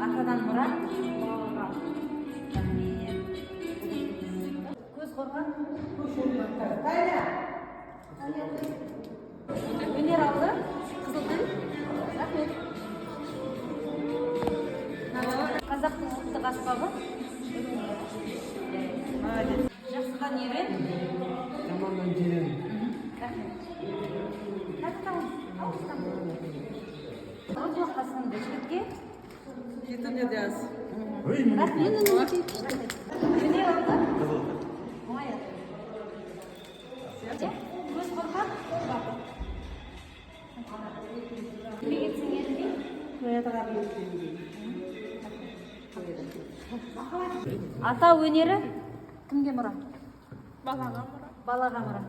Атадан мұра, бабаға рахмет. Көз қорған? Өнер алды, қызыл тіл. Рахмет. Қазақтың ұлттық аспабы. Жақсыдан ерен. Жаманнан жирен. Рахмет. Құлаққа сынды жігітке. Жетіне де аз. Рахмет. Өнер алды. Оңай аты. Көз қорған? Кімге кетсің ерінбей? Ата өнері кімге мұра? Балаға мұра. Балаға мұра.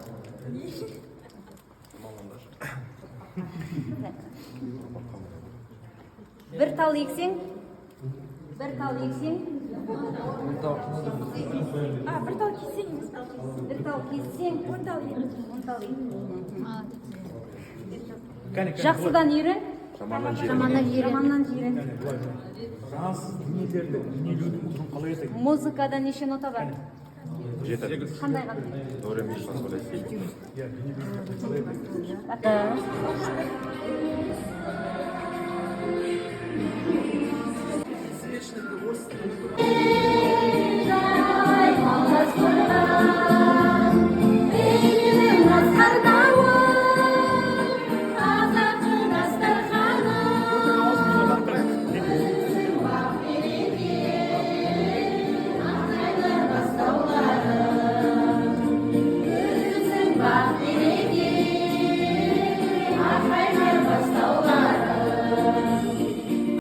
Бір тал ексең? Бір тал ексең? Бір тал кесең. Бір тал кессең? 10 тал егін. 10 тал егін. Жақсыдан үйрен. Жаманнан Жаманнан жирен. Жансыз дүниелерді, дүниелердің ұзын қалай етек? Музыкада неше нота бар? Жеті. Қандай? До, ре, ми, фа, сол, ля, си. Ата.